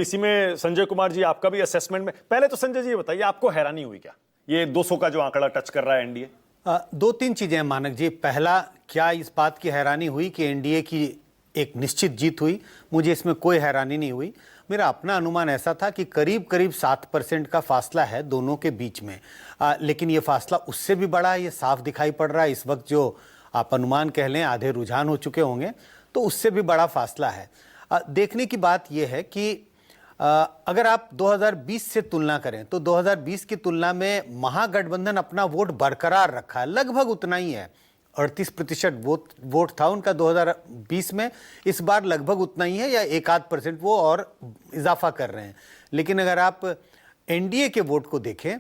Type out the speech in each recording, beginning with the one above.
इसी में संजय कुमार जी, आपका भी असेसमेंट में, पहले तो संजय जी बताइए, आपको हैरानी हुई क्या ये 200 का जो आंकड़ा टच कर रहा है एनडीए? दो तीन चीजें हैं मानक जी। पहला, क्या इस बात की हैरानी हुई कि एनडीए की एक निश्चित जीत हुई? मुझे इसमें कोई हैरानी नहीं हुई। मेरा अपना अनुमान ऐसा था कि करीब करीब 7% का फासला है दोनों के बीच में, लेकिन ये फासला उससे भी बड़ा है, ये साफ दिखाई पड़ रहा है। इस वक्त जो आप अनुमान कह लें आधे रुझान हो चुके होंगे, तो उससे भी बड़ा फासला है। देखने की बात यह है कि अगर आप 2020 से तुलना करें तो 2020 की तुलना में महागठबंधन अपना वोट बरकरार रखा है, लगभग उतना ही है। 38% वोट था उनका 2020 में, इस बार लगभग उतना ही है या 1-8% वो और इजाफा कर रहे हैं। लेकिन अगर आप एनडीए के वोट को देखें,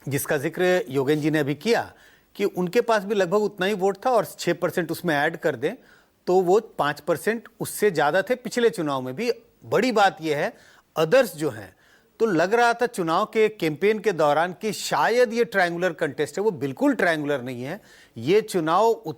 जिसका जिक्र योगेन जी ने अभी किया कि उनके पास भी लगभग उतना ही वोट था और 6% उसमें ऐड कर दें तो वो 5% उससे ज़्यादा थे पिछले चुनाव में भी। बड़ी बात यह है, अदर्स जो हैं, तो लग रहा था चुनाव के कैंपेन के दौरान कि शायद ये ट्रायंगुलर कंटेस्ट है। वो बिल्कुल ट्रायंगुलर नहीं है। ये चुनाव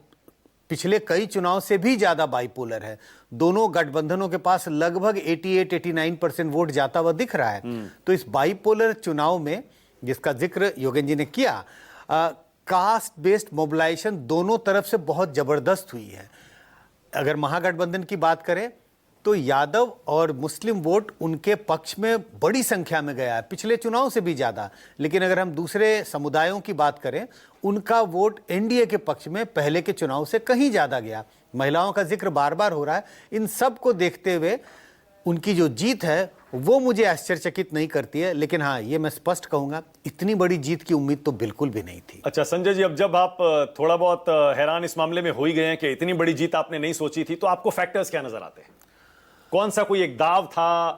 पिछले कई चुनाव से भी ज़्यादा बाइपोलर है। दोनों गठबंधनों के पास लगभग 88-89% वोट जाता हुआ दिख रहा है। तो इस बाइपोलर चुनाव में, जिसका जिक्र योगेन जी ने किया, कास्ट बेस्ड मोबिलाइजेशन दोनों तरफ से बहुत ज़बरदस्त हुई है। अगर महागठबंधन की बात करें तो यादव और मुस्लिम वोट उनके पक्ष में बड़ी संख्या में गया है, पिछले चुनाव से भी ज़्यादा। लेकिन अगर हम दूसरे समुदायों की बात करें, उनका वोट एनडीए के पक्ष में पहले के चुनाव से कहीं ज़्यादा गया। महिलाओं का जिक्र बार बार हो रहा है। इन सब को देखते हुए उनकी जो जीत है वो मुझे आश्चर्यचकित नहीं करती है। लेकिन हाँ, ये मैं स्पष्ट कहूँगा, इतनी बड़ी जीत की उम्मीद तो बिल्कुल भी नहीं थी। अच्छा संजय जी, अब जब आप थोड़ा बहुत हैरान इस मामले में हो ही गए हैं कि इतनी बड़ी जीत आपने नहीं सोची थी, तो आपको फैक्टर्स क्या नजर आते हैं? कौन सा कोई एक दाव था?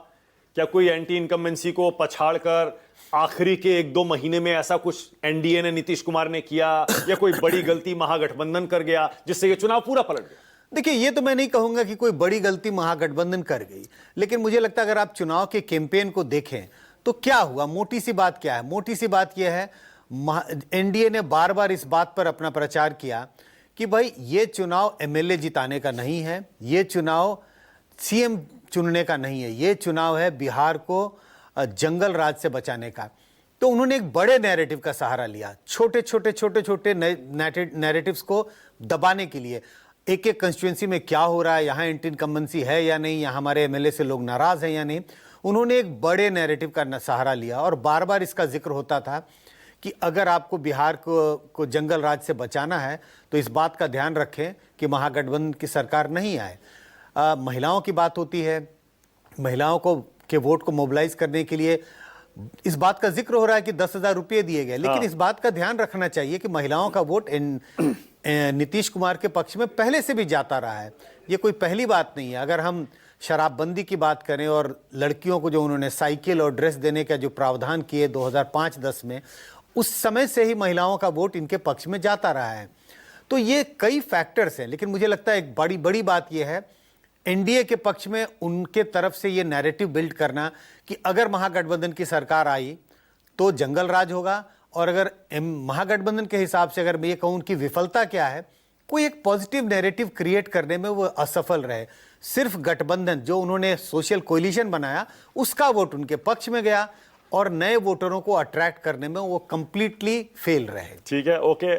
क्या कोई एंटी इनकम्बेंसी को पछाड़कर आखिरी के 1-2 महीने में ऐसा कुछ एनडीए ने, नीतीश कुमार ने किया, या कोई बड़ी गलती महागठबंधन कर गया जिससे ये चुनाव पूरा पलट गया? देखिए, ये तो मैं नहीं कहूंगा कि कोई बड़ी गलती महागठबंधन कर गई, लेकिन मुझे लगता है अगर आप चुनाव के कैंपेन को देखें तो क्या हुआ, मोटी सी बात क्या है? मोटी सी बात यह है, एनडीए ने बार बार इस बात पर अपना प्रचार किया कि भाई ये चुनाव एमएलए जिताने का नहीं है, ये चुनाव सीएम चुनने का नहीं है, ये चुनाव है बिहार को जंगल राज से बचाने का। तो उन्होंने एक बड़े नैरेटिव का सहारा लिया, छोटे छोटे नैरेटिव्स को दबाने के लिए। एक एक कंस्टिट्यूंसी में क्या हो रहा है, यहाँ एंटी इनकम्बेंसी है या नहीं, यहाँ हमारे एमएलए से लोग नाराज हैं या नहीं, उन्होंने एक बड़े नैरेटिव का सहारा लिया। और बार बार इसका जिक्र होता था कि अगर आपको बिहार को जंगल राज से बचाना है तो इस बात का ध्यान रखें कि महागठबंधन की सरकार नहीं आए। महिलाओं की बात होती है, महिलाओं के वोट को मोबिलाइज करने के लिए इस बात का जिक्र हो रहा है कि 10,000 रुपये दिए गए। लेकिन इस बात का ध्यान रखना चाहिए कि महिलाओं का वोट नीतीश कुमार के पक्ष में पहले से भी जाता रहा है। ये कोई पहली बात नहीं है। अगर हम शराबबंदी की बात करें और लड़कियों को जो उन्होंने साइकिल और ड्रेस देने का जो प्रावधान किए 2005-10 में, उस समय से ही महिलाओं का वोट इनके पक्ष में जाता रहा है। तो ये कई फैक्टर्स हैं, लेकिन मुझे लगता है एक बड़ी बात यह है, एनडीए के पक्ष में उनके तरफ से ये नैरेटिव बिल्ड करना कि अगर महागठबंधन की सरकार आई तो जंगल राज होगा। और अगर महागठबंधन के हिसाब से अगर मैं ये कहूँ उनकी विफलता क्या है, कोई एक पॉजिटिव नैरेटिव क्रिएट करने में वो असफल रहे। सिर्फ गठबंधन जो उन्होंने सोशल कोलिशन बनाया उसका वोट उनके पक्ष में गया और नए वोटरों को अट्रैक्ट करने में वो कंप्लीटली फेल रहे। ठीक है, ओके।